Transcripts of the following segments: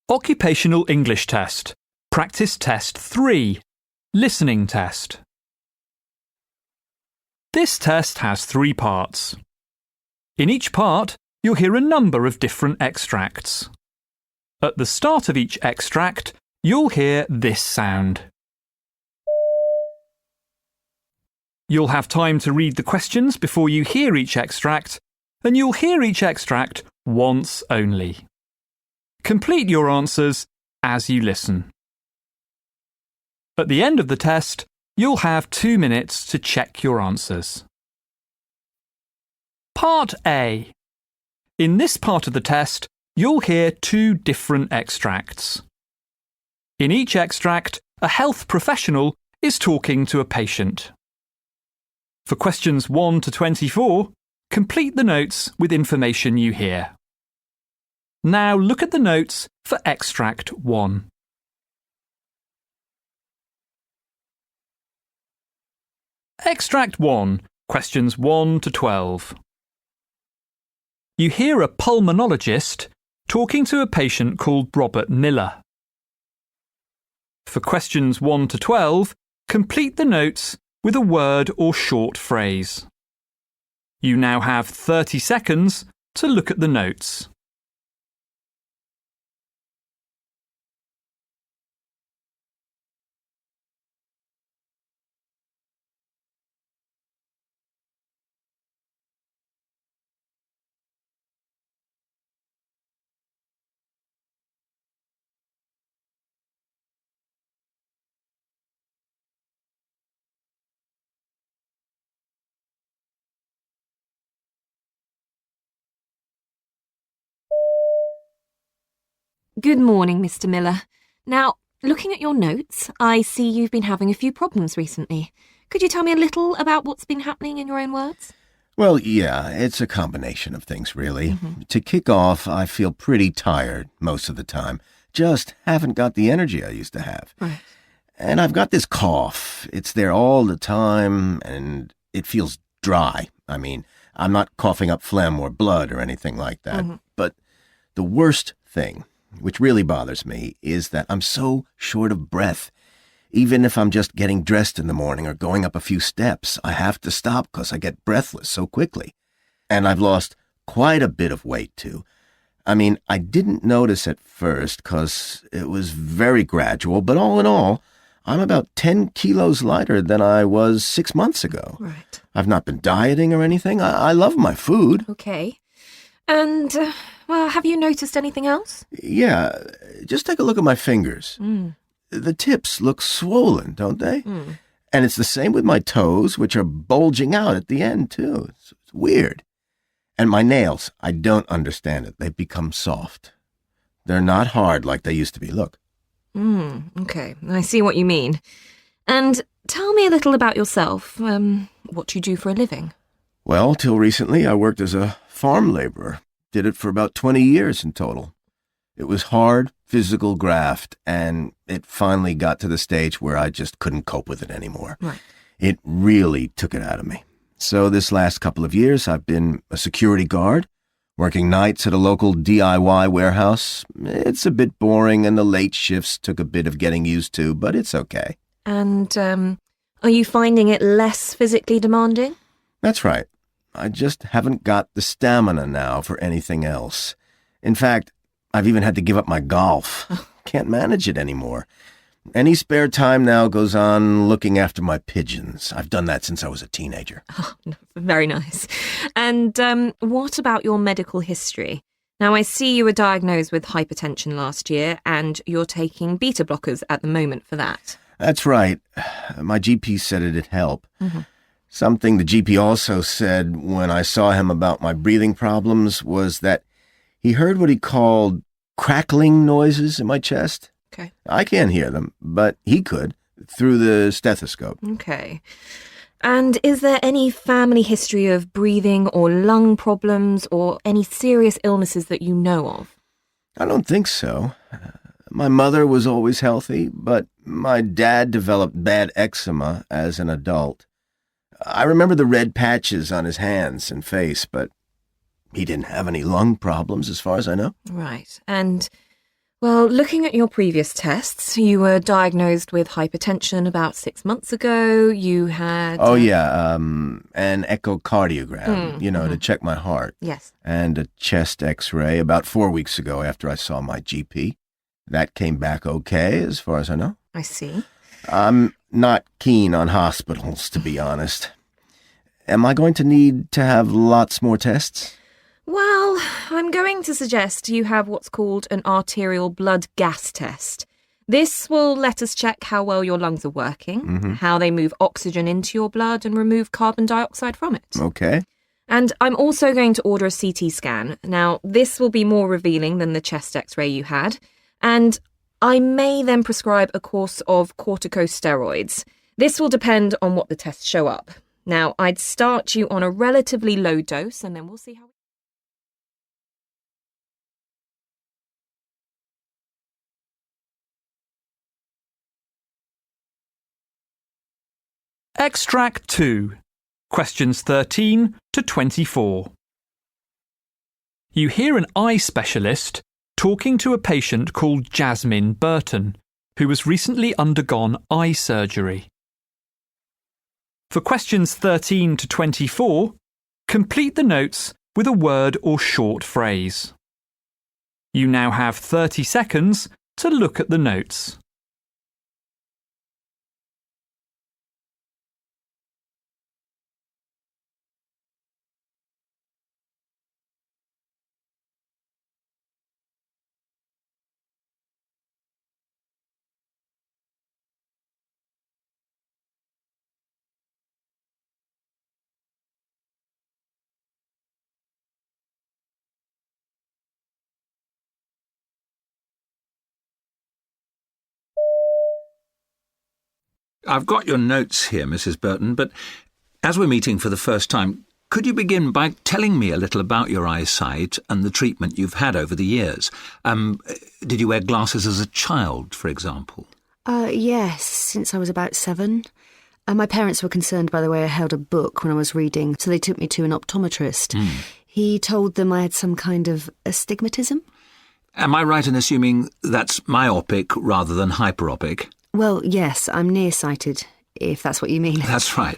Occupational English Test. Practice Test 3. Listening Test. This test has 3 parts. In each part, you'll hear a number of different extracts. At the start of each extract, you'll hear this sound. You'll have time to read the questions before you hear each extract, and you'll hear each extract once only. Complete your answers as you listen. At the end of the test, you'll have 2 minutes to check your answers. Part A. In this part of the test, you'll hear 2 different extracts. In each extract, a health professional is talking to a patient. For questions 1 to 24, complete the notes with information you hear. Now look at the notes for extract 1. Extract 1, questions 1 to 12. You hear a pulmonologist talking to a patient called Robert Miller. For questions 1 to 12, complete the notes with a word or short phrase. You now have 30 seconds to look at the notes. Good morning, Mr. Miller. Now, looking at your notes, I see you've been having a few problems recently. Could you tell me a little about what's been happening in your own words? Well, yeah, it's a combination of things, really. To kick off, I feel pretty tired most of the time. Just haven't got the energy I used to have. Right. And I've got this cough. It's there all the time, and it feels dry. I mean, I'm not coughing up phlegm or blood or anything like that. But the worst thing, which really bothers me, is that I'm so short of breath. Even if I'm just getting dressed in the morning or going up a few steps, I have to stop because I get breathless so quickly. And I've lost quite a bit of weight, too. I mean, I didn't notice at first because it was very gradual, but all in all, I'm about 10 kilos lighter than I was 6 months ago. Right. I've not been dieting or anything. I love my food. Okay. And, have you noticed anything else? Yeah, just take a look at my fingers. The tips look swollen, don't they? And it's the same with my toes, which are bulging out at the end, too. It's weird. And my nails, I don't understand it. They've become soft. They're not hard like they used to be. Look. Okay. I see what you mean. And tell me a little about yourself. What you do for a living. Well, till recently, I worked as a farm laborer. Did it for about 20 years in total. It was hard, physical graft, and it finally got to the stage where I just couldn't cope with it anymore. Right. It really took it out of me. So this last couple of years, I've been a security guard, working nights at a local DIY warehouse. It's a bit boring, and the late shifts took a bit of getting used to, but it's okay. And, are you finding it less physically demanding? That's right. I just haven't got the stamina now for anything else. In fact, I've even had to give up my golf. Can't manage it anymore. Any spare time now goes on looking after my pigeons. I've done that since I was a teenager. Oh, very nice. And what about your medical history? Now, I see you were diagnosed with hypertension last year, and you're taking beta blockers at the moment for that. That's right. My GP said it'd help. Something the GP also said when I saw him about my breathing problems was that he heard what he called crackling noises in my chest. Okay. I can't hear them, but he could through the stethoscope. Okay. And is there any family history of breathing or lung problems or any serious illnesses that you know of? I don't think so. My mother was always healthy, but my dad developed bad eczema as an adult. I remember the red patches on his hands and face, but he didn't have any lung problems as far as I know. Right. And Well, looking at your previous tests, you were diagnosed with hypertension about 6 months ago. You had... an echocardiogram, to check my heart. Yes. And a chest x-ray about 4 weeks ago after I saw my GP. That came back okay, as far as I know. I see. I'm not keen on hospitals, to be honest. Am I going to need to have lots more tests? Well, I'm going to suggest you have what's called an arterial blood gas test. This will let us check how well your lungs are working, how they move oxygen into your blood and remove carbon dioxide from it. Okay. And I'm also going to order a CT scan. Now, this will be more revealing than the chest x-ray you had. And I may then prescribe a course of corticosteroids. This will depend on what the tests show up. Now, I'd start you on a relatively low dose and then we'll see how... Extract 2, questions 13 to 24. You hear an eye specialist talking to a patient called Jasmine Burton, who has recently undergone eye surgery. For questions 13 to 24, complete the notes with a word or short phrase. You now have 30 seconds to look at the notes. I've got your notes here, Mrs. Burton, but as we're meeting for the first time, could you begin by telling me a little about your eyesight and the treatment you've had over the years? Did you wear glasses as a child, for example? Yes, since I was about 7. My parents were concerned by the way I held a book when I was reading, so they took me to an optometrist. He told them I had some kind of astigmatism. Am I right in assuming that's myopic rather than hyperopic? Well, yes, I'm nearsighted, if that's what you mean. That's right.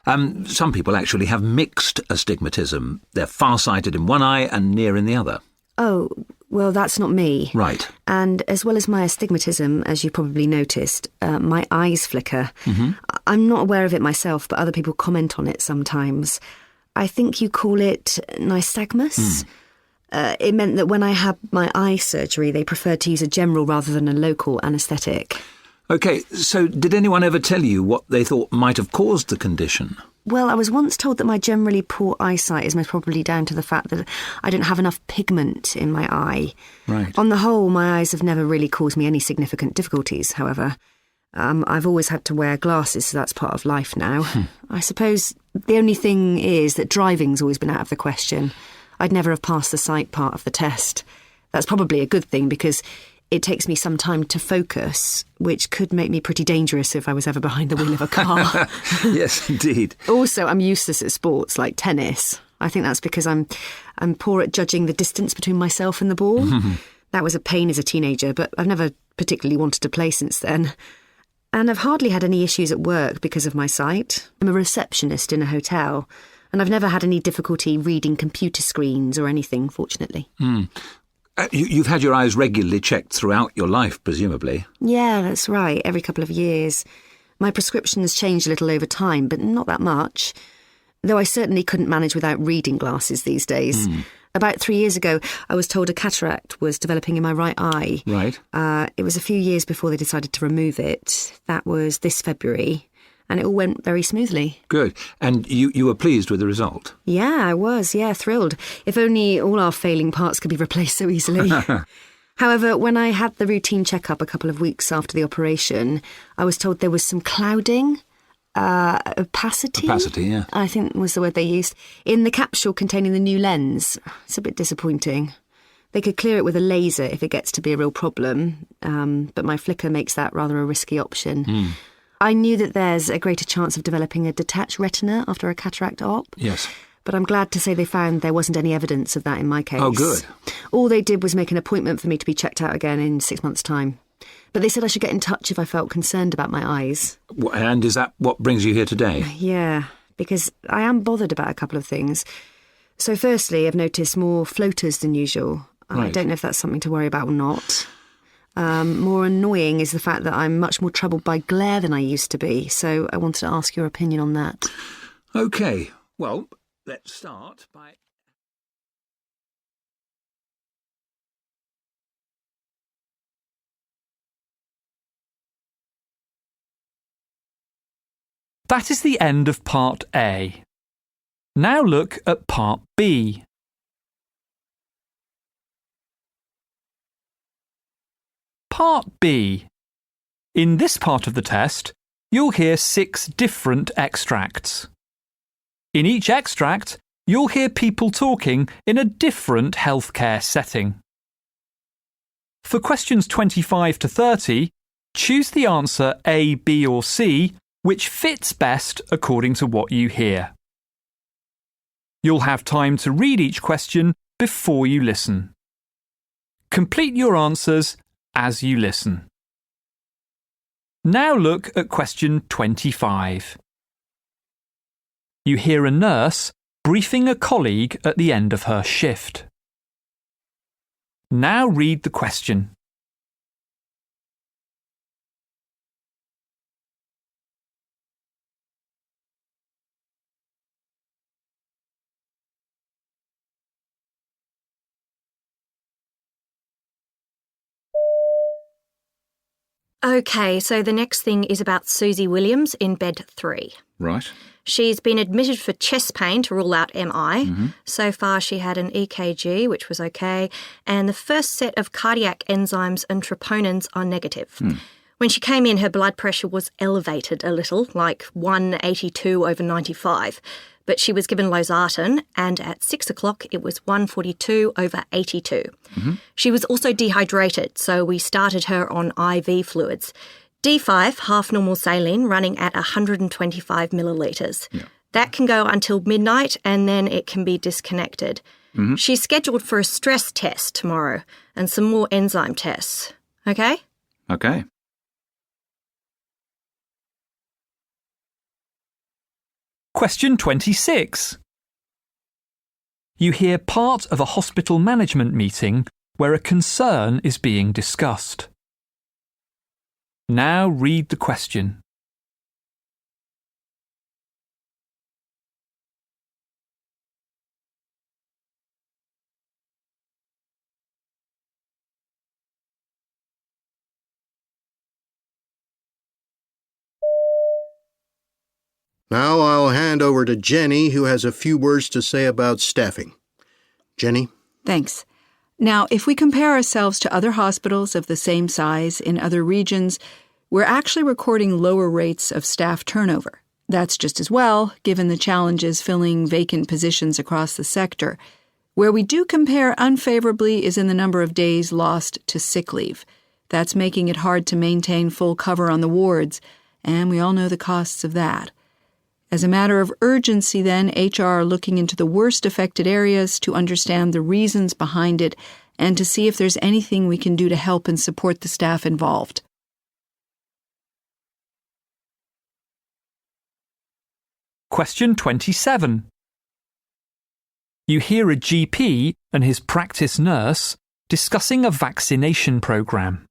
Some people actually have mixed astigmatism. They're far-sighted in one eye and near in the other. Oh, well, that's not me. Right. And as well as my astigmatism, as you probably noticed, my eyes flicker. I'm not aware of it myself, but other people comment on it sometimes. I think you call it nystagmus. It meant that when I had my eye surgery, they preferred to use a general rather than a local anaesthetic. OK, so did anyone ever tell you what they thought might have caused the condition? Well, I was once told that my generally poor eyesight is most probably down to the fact that I don't have enough pigment in my eye. Right. On the whole, my eyes have never really caused me any significant difficulties, however. I've always had to wear glasses, so that's part of life now. I suppose the only thing is that driving's always been out of the question. I'd never have passed the sight part of the test. That's probably a good thing because it takes me some time to focus, which could make me pretty dangerous if I was ever behind the wheel of a car. Yes, indeed. Also, I'm useless at sports like tennis. I think that's because I'm poor at judging the distance between myself and the ball. That was a pain as a teenager, but I've never particularly wanted to play since then. And I've hardly had any issues at work because of my sight. I'm a receptionist in a hotel, and I've never had any difficulty reading computer screens or anything, fortunately. You've had your eyes regularly checked throughout your life, presumably. Yeah, that's right, every couple of years. My prescription has changed a little over time, but not that much. Though I certainly couldn't manage without reading glasses these days. About 3 years ago, I was told a cataract was developing in my right eye. Right. It was a few years before they decided to remove it. That was this February. And it all went very smoothly. Good. And you were pleased with the result? Yeah, I was, thrilled. If only all our failing parts could be replaced so easily. However, when I had the routine checkup a couple of weeks after the operation, I was told there was some clouding, opacity. Opacity, yeah. I think was the word they used, in the capsule containing the new lens. It's a bit disappointing. They could clear it with a laser if it gets to be a real problem, but my flicker makes that rather a risky option. I knew that there's a greater chance of developing a detached retina after a cataract op. Yes. but I'm glad to say they found there wasn't any evidence of that in my case. Oh, good. All they did was make an appointment for me to be checked out again in 6 months' time. But they said I should get in touch if I felt concerned about my eyes. And is that what brings you here today? Yeah, because I am bothered about a couple of things. So firstly, I've noticed more floaters than usual. I Right. don't know if that's something to worry about or not. More annoying is the fact that I'm much more troubled by glare than I used to be, so I wanted to ask your opinion on that. OK, well, let's start by... That is the end of Part A. Now look at Part B. Part B. In this part of the test, you'll hear 6 different extracts. In each extract, you'll hear people talking in a different healthcare setting. For questions 25 to 30, choose the answer A, B or C which fits best according to what you hear. You'll have time to read each question before you listen. Complete your answers as you listen. Now look at question 25. You hear a nurse briefing a colleague at the end of her shift. Now read the question. OK, so the next thing is about Susie Williams in bed 3. Right. She's been admitted for chest pain to rule out MI. So far she had an EKG, which was OK, and the first set of cardiac enzymes and troponins are negative. When she came in, her blood pressure was elevated a little, like 182/95, but she was given losartan, and at 6 o'clock it was 142/82. She was also dehydrated, so we started her on IV fluids. D5, half normal saline, running at 125 millilitres. That can go until midnight and then it can be disconnected. She's scheduled for a stress test tomorrow and some more enzyme tests. OK? OK. Question 26. You hear part of a hospital management meeting where a concern is being discussed. Now read the question. Now I'll hand over to Jenny, who has a few words to say about staffing. Jenny? Thanks. Now, if we compare ourselves to other hospitals of the same size in other regions, we're actually recording lower rates of staff turnover. That's just as well, given the challenges filling vacant positions across the sector. Where we do compare unfavorably is in the number of days lost to sick leave. That's making it hard to maintain full cover on the wards, and we all know the costs of that. As a matter of urgency, then, HR are looking into the worst affected areas to understand the reasons behind it and to see if there's anything we can do to help and support the staff involved. Question 27. You hear a GP and his practice nurse discussing a vaccination program.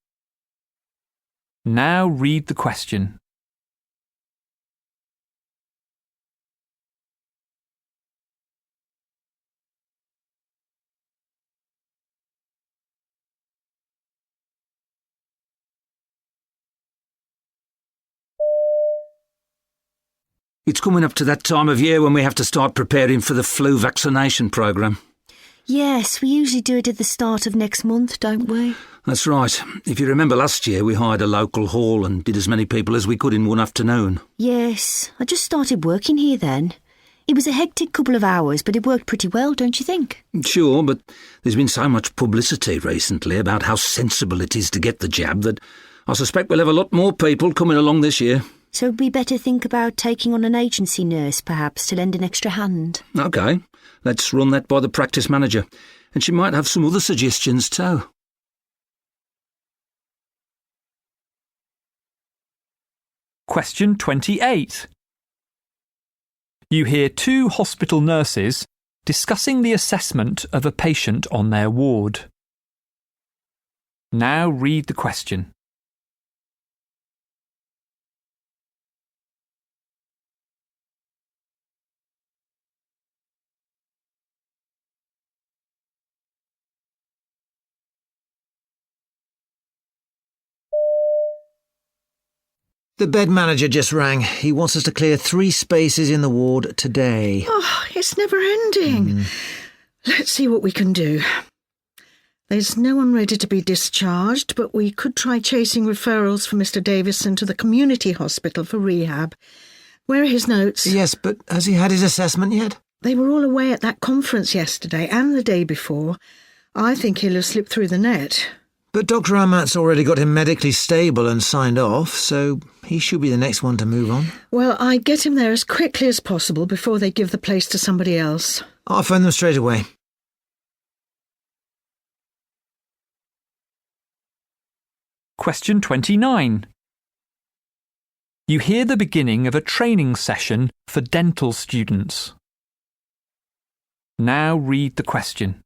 Now read the question. It's coming up to that time of year when we have to start preparing for the flu vaccination programme. Yes, we usually do it at the start of next month, don't we? That's right. If you remember last year, we hired a local hall and did as many people as we could in one afternoon. Yes, I just started working here then. It was a hectic couple of hours, but it worked pretty well, don't you think? Sure, but there's been so much publicity recently about how sensible it is to get the jab that I suspect we'll have a lot more people coming along this year. So we better think about taking on an agency nurse, perhaps, to lend an extra hand. OK, let's run that by the practice manager, and she might have some other suggestions too. Question 28. You hear two hospital nurses discussing the assessment of a patient on their ward. Now read the question. The bed manager just rang. He wants us to clear 3 spaces in the ward today. Oh, it's never ending. Let's see what we can do. There's no one ready to be discharged, but we could try chasing referrals for Mr. Davison to the community hospital for rehab. Where are his notes? Yes, but has he had his assessment yet? They were all away at that conference yesterday and the day before. I think he'll have slipped through the net. But Dr. Amat's already got him medically stable and signed off, so he should be the next one to move on. Well, I'd get him there as quickly as possible before they give the place to somebody else. I'll phone them straight away. Question 29. You hear the beginning of a training session for dental students. Now read the question.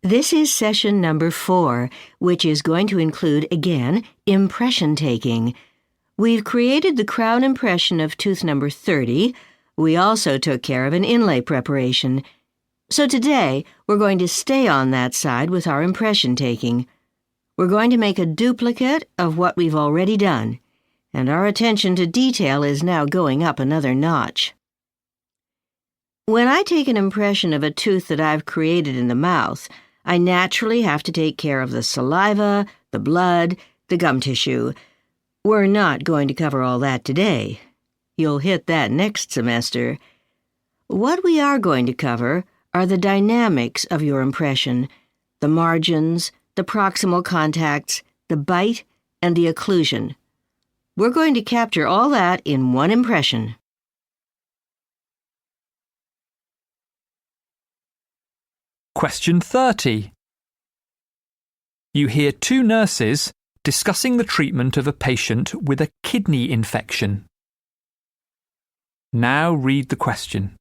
This is session number 4, which is going to include, again, impression taking. We've created the crown impression of tooth number 30. We also took care of an inlay preparation. So today, we're going to stay on that side with our impression taking. We're going to make a duplicate of what we've already done, and our attention to detail is now going up another notch. When I take an impression of a tooth that I've created in the mouth, I naturally have to take care of the saliva, the blood, the gum tissue. We're not going to cover all that today. You'll hit that next semester. What we are going to cover are the dynamics of your impression, the margins, the proximal contacts, the bite, and the occlusion. We're going to capture all that in one impression. Question 30. You hear two nurses discussing the treatment of a patient with a kidney infection. Now read the question.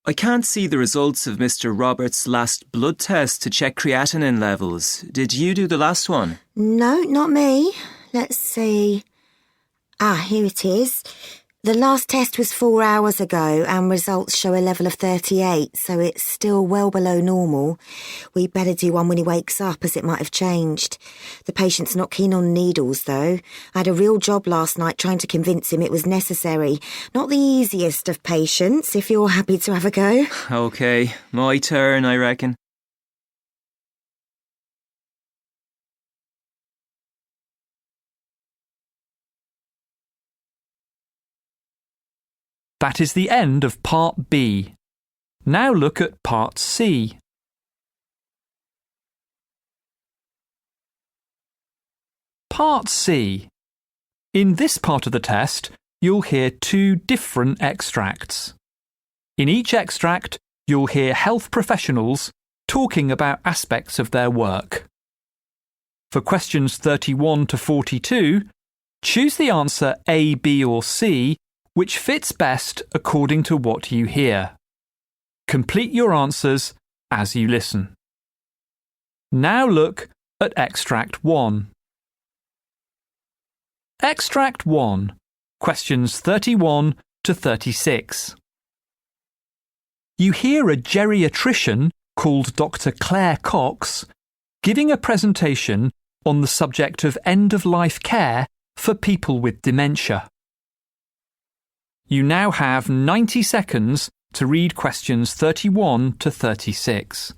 I can't see the results of Mr. Roberts' last blood test to check creatinine levels. Did you do the last one? No, not me. Let's see. Here it is. The last test was 4 hours ago and results show a level of 38, so it's still well below normal. We better do one when he wakes up, as it might have changed. The patient's not keen on needles, though. I had a real job last night trying to convince him it was necessary. Not the easiest of patients, if you're happy to have a go. OK, my turn, I reckon. That is the end of Part B. Now look at Part C. Part C. In this part of the test, you'll hear two different extracts. In each extract, you'll hear health professionals talking about aspects of their work. For questions 31 to 42, choose the answer A, B or C which fits best according to what you hear. Complete your answers as you listen. Now look at Extract 1. Extract 1, questions 31 to 36. You hear a geriatrician called Dr. Claire Cox giving a presentation on the subject of end-of-life care for people with dementia. You now have 90 seconds to read questions 31 to 36.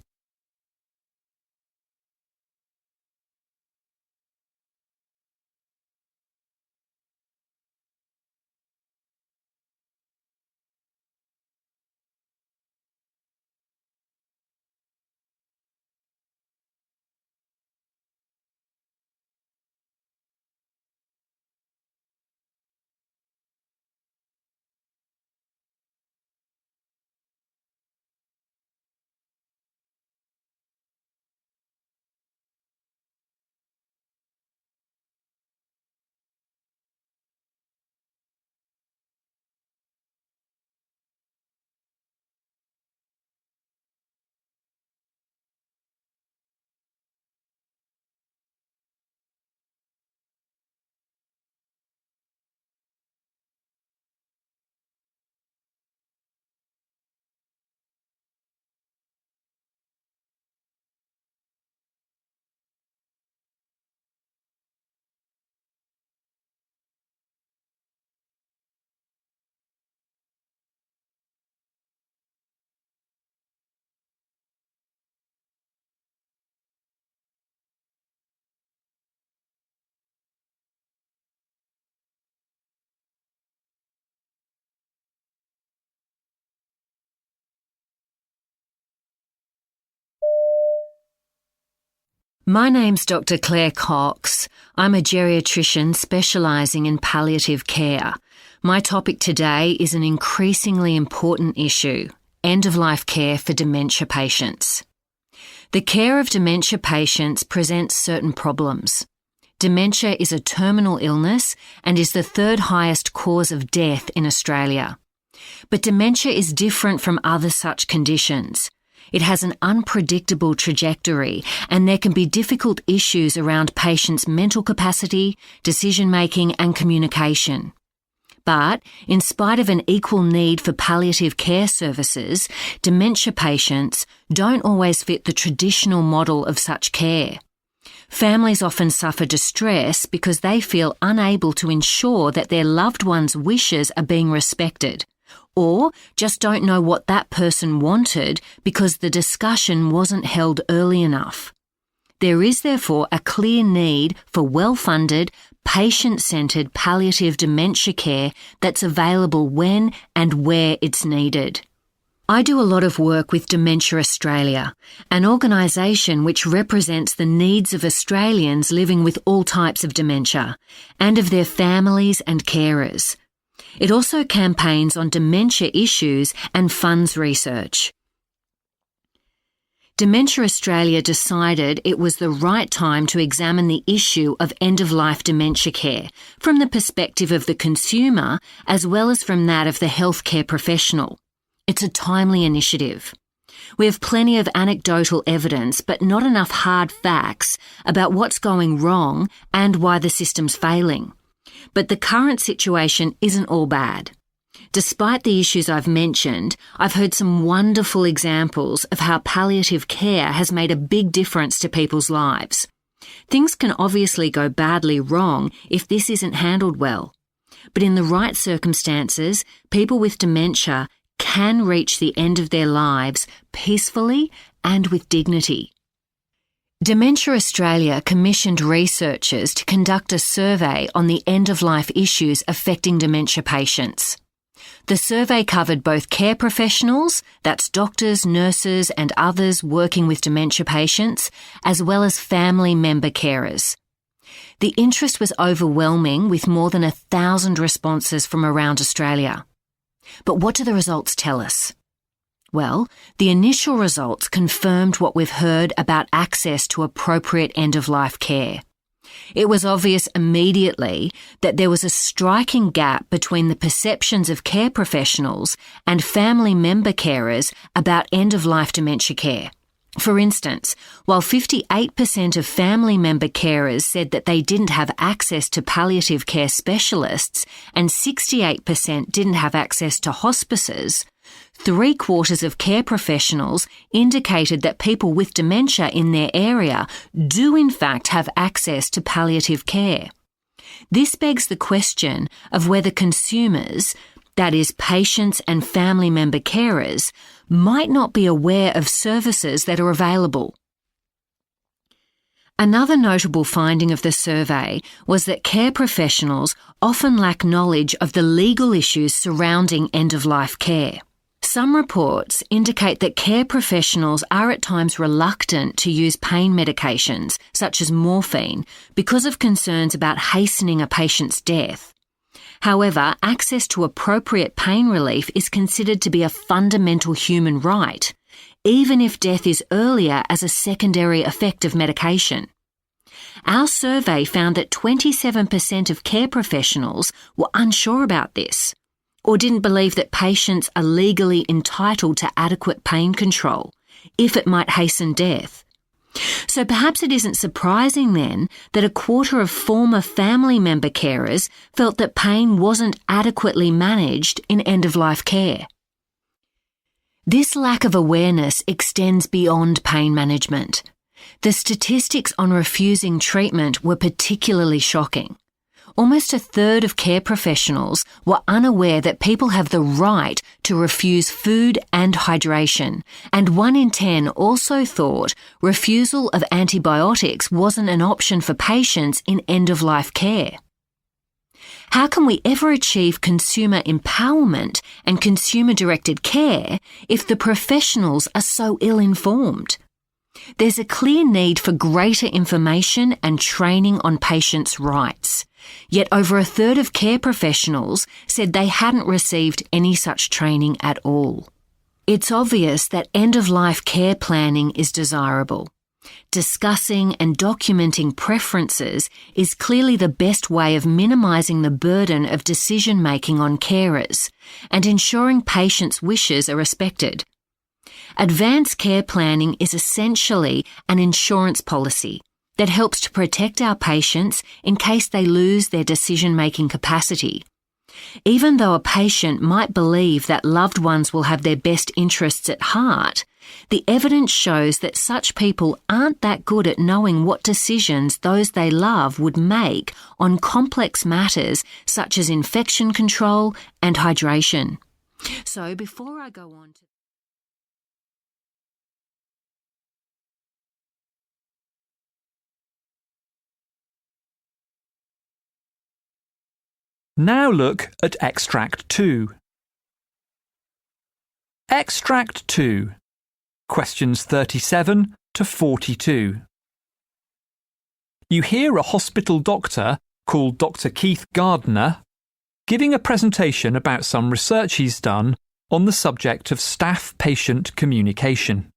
My name's Dr. Claire Cox. I'm a geriatrician specialising in palliative care. My topic today is an increasingly important issue: end-of-life care for dementia patients. The care of dementia patients presents certain problems. Dementia is a terminal illness and is the third highest cause of death in Australia. But dementia is different from other such conditions. It has an unpredictable trajectory, and there can be difficult issues around patients' mental capacity, decision-making and communication. But, in spite of an equal need for palliative care services, dementia patients don't always fit the traditional model of such care. Families often suffer distress because they feel unable to ensure that their loved one's wishes are being respected, or just don't know what that person wanted because the discussion wasn't held early enough. There is therefore a clear need for well-funded, patient-centred palliative dementia care that's available when and where it's needed. I do a lot of work with Dementia Australia, an organisation which represents the needs of Australians living with all types of dementia, and of their families and carers. It also campaigns on dementia issues and funds research. Dementia Australia decided it was the right time to examine the issue of end-of-life dementia care from the perspective of the consumer as well as from that of the healthcare professional. It's a timely initiative. We have plenty of anecdotal evidence but not enough hard facts about what's going wrong and why the system's failing. But the current situation isn't all bad. Despite the issues I've mentioned, I've heard some wonderful examples of how palliative care has made a big difference to people's lives. Things can obviously go badly wrong if this isn't handled well. But in the right circumstances, people with dementia can reach the end of their lives peacefully and with dignity. Dementia Australia commissioned researchers to conduct a survey on the end-of-life issues affecting dementia patients. The survey covered both care professionals, that's doctors, nurses and others working with dementia patients, as well as family member carers. The interest was overwhelming with more than 1,000 responses from around Australia. But what do the results tell us? Well, the initial results confirmed what we've heard about access to appropriate end-of-life care. It was obvious immediately that there was a striking gap between the perceptions of care professionals and family member carers about end-of-life dementia care. For instance, while 58% of family member carers said that they didn't have access to palliative care specialists and 68% didn't have access to hospices, 3/4 of care professionals indicated that people with dementia in their area do in fact have access to palliative care. This begs the question of whether consumers, that is, patients and family member carers, might not be aware of services that are available. Another notable finding of the survey was that care professionals often lack knowledge of the legal issues surrounding end-of-life care. Some reports indicate that care professionals are at times reluctant to use pain medications, such as morphine, because of concerns about hastening a patient's death. However, access to appropriate pain relief is considered to be a fundamental human right, even if death is earlier as a secondary effect of medication. Our survey found that 27% of care professionals were unsure about this, or didn't believe that patients are legally entitled to adequate pain control, if it might hasten death. So perhaps it isn't surprising then that 1/4 of former family member carers felt that pain wasn't adequately managed in end-of-life care. This lack of awareness extends beyond pain management. The statistics on refusing treatment were particularly shocking. Almost 1/3 of care professionals were unaware that people have the right to refuse food and hydration, and 1 in 10 also thought refusal of antibiotics wasn't an option for patients in end-of-life care. How can we ever achieve consumer empowerment and consumer-directed care if the professionals are so ill-informed? There's a clear need for greater information and training on patients' rights. Yet over 1/3 of care professionals said they hadn't received any such training at all. It's obvious that end-of-life care planning is desirable. Discussing and documenting preferences is clearly the best way of minimising the burden of decision-making on carers and ensuring patients' wishes are respected. Advanced care planning is essentially an insurance policy that helps to protect our patients in case they lose their decision-making capacity. Even though a patient might believe that loved ones will have their best interests at heart, the evidence shows that such people aren't that good at knowing what decisions those they love would make on complex matters such as infection control and hydration. So before I go on to... Now look at Extract 2. Extract 2. Questions 37 to 42. You hear a hospital doctor called Dr. Keith Gardner giving a presentation about some research he's done on the subject of staff-patient communication.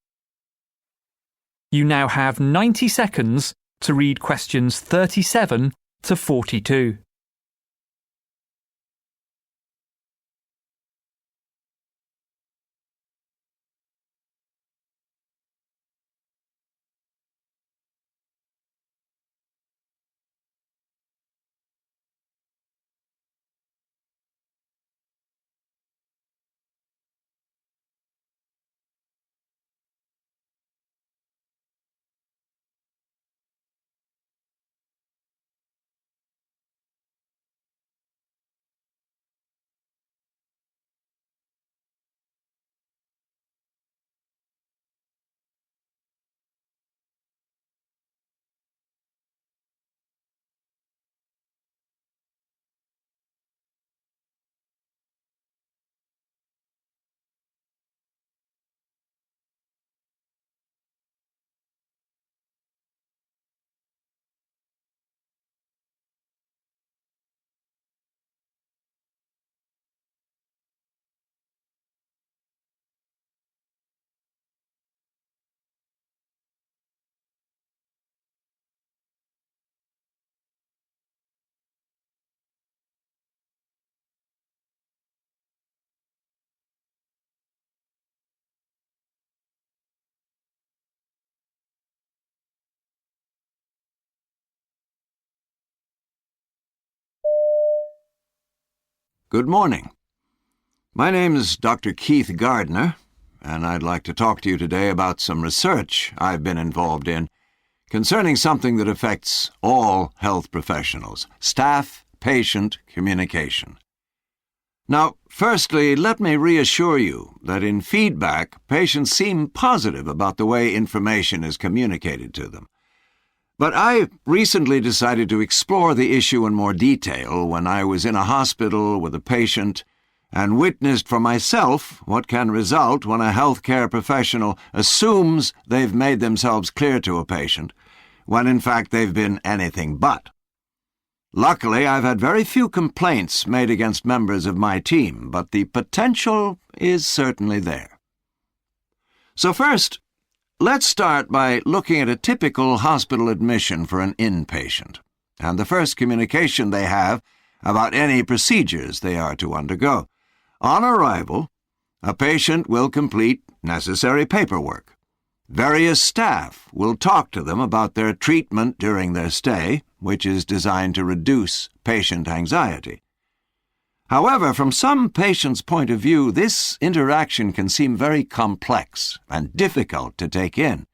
You now have 90 seconds to read questions 37 to 42. Good morning. My name's Dr. Keith Gardner, and I'd like to talk to you today about some research I've been involved in concerning something that affects all health professionals: staff-patient communication. Now, firstly, let me reassure you that in feedback, patients seem positive about the way information is communicated to them. But I recently decided to explore the issue in more detail when I was in a hospital with a patient and witnessed for myself what can result when a healthcare professional assumes they've made themselves clear to a patient, when in fact they've been anything but. Luckily, I've had very few complaints made against members of my team, but the potential is certainly there. So first, let's start by looking at a typical hospital admission for an inpatient, and the first communication they have about any procedures they are to undergo. On arrival, a patient will complete necessary paperwork. Various staff will talk to them about their treatment during their stay, which is designed to reduce patient anxiety. However, from some patients' point of view, this interaction can seem very complex and difficult to take in,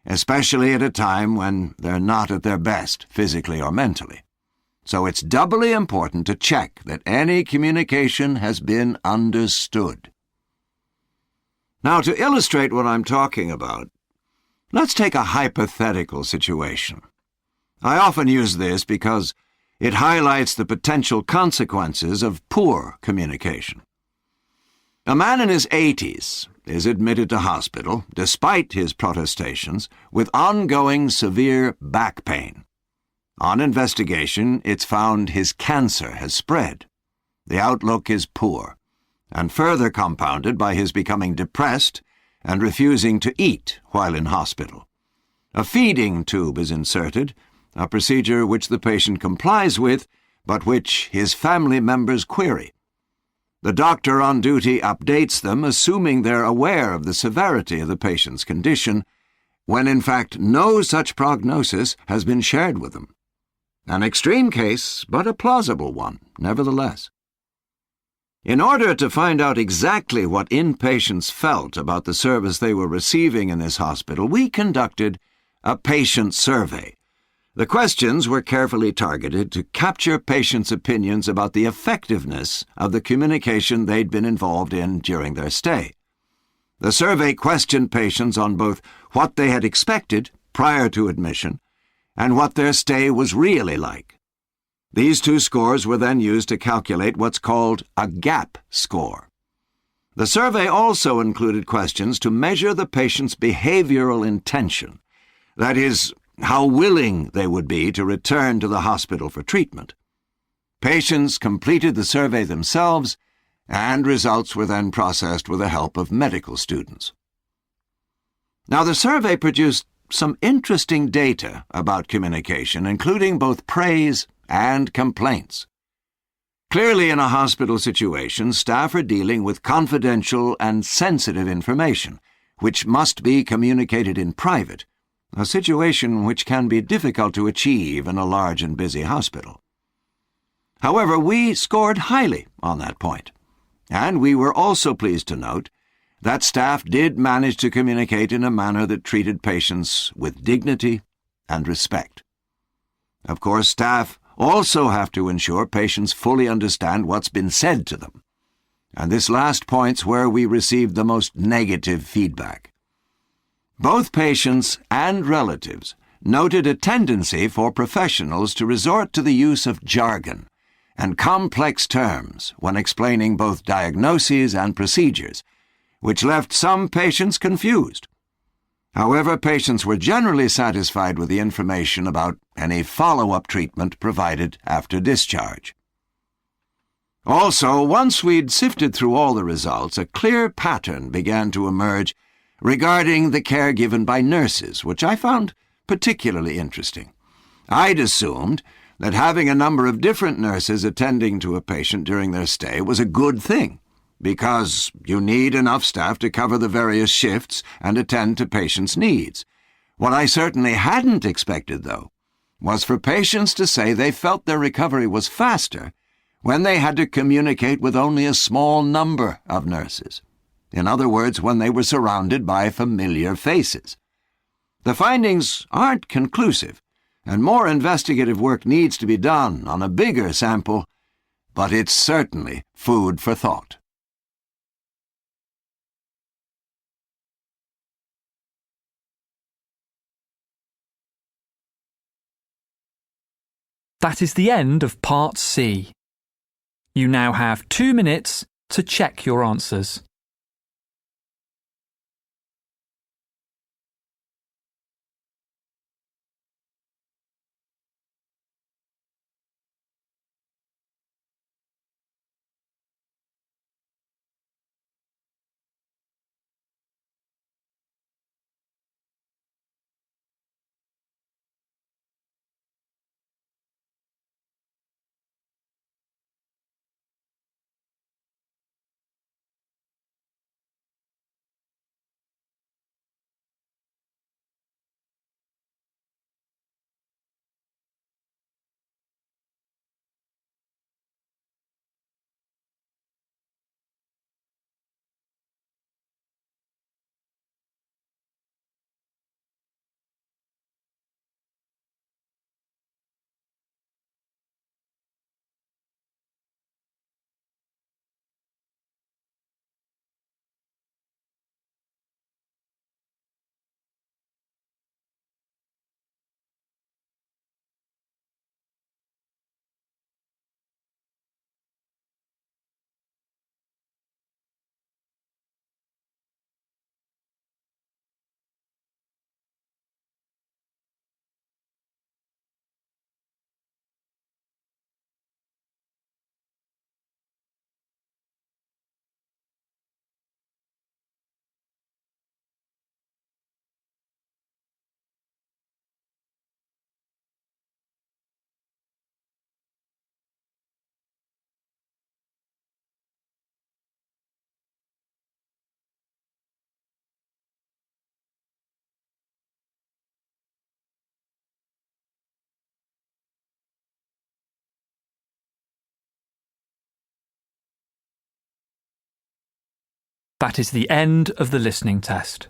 especially at a time when they're not at their best, physically or mentally. So it's doubly important to check that any communication has been understood. Now, to illustrate what I'm talking about, let's take a hypothetical situation. I often use this because it highlights the potential consequences of poor communication. A man in his 80s is admitted to hospital, despite his protestations, with ongoing severe back pain. On investigation, it's found his cancer has spread. The outlook is poor, and further compounded by his becoming depressed and refusing to eat while in hospital. A feeding tube is inserted, a procedure which the patient complies with, but which his family members query. The doctor on duty updates them, assuming they're aware of the severity of the patient's condition, when in fact no such prognosis has been shared with them. An extreme case, but a plausible one, nevertheless. In order to find out exactly what inpatients felt about the service they were receiving in this hospital, we conducted a patient survey. The questions were carefully targeted to capture patients' opinions about the effectiveness of the communication they'd been involved in during their stay. The survey questioned patients on both what they had expected prior to admission and what their stay was really like. These two scores were then used to calculate what's called a gap score. The survey also included questions to measure the patient's behavioral intention, that is, how willing they would be to return to the hospital for treatment. Patients completed the survey themselves, and results were then processed with the help of medical students. Now, the survey produced some interesting data about communication, including both praise and complaints. Clearly, in a hospital situation, staff are dealing with confidential and sensitive information, which must be communicated in private, a situation which can be difficult to achieve in a large and busy hospital. However, we scored highly on that point, and we were also pleased to note that staff did manage to communicate in a manner that treated patients with dignity and respect. Of course, staff also have to ensure patients fully understand what's been said to them, and this last point's where we received the most negative feedback. Both patients and relatives noted a tendency for professionals to resort to the use of jargon and complex terms when explaining both diagnoses and procedures, which left some patients confused. However, patients were generally satisfied with the information about any follow-up treatment provided after discharge. Also, once we'd sifted through all the results, a clear pattern began to emerge regarding the care given by nurses, which I found particularly interesting. I'd assumed that having a number of different nurses attending to a patient during their stay was a good thing, because you need enough staff to cover the various shifts and attend to patients' needs. What I certainly hadn't expected, though, was for patients to say they felt their recovery was faster when they had to communicate with only a small number of nurses. In other words, when they were surrounded by familiar faces. The findings aren't conclusive, and more investigative work needs to be done on a bigger sample, but it's certainly food for thought. That is the end of Part C. You now have 2 minutes to check your answers. That is the end of the listening test.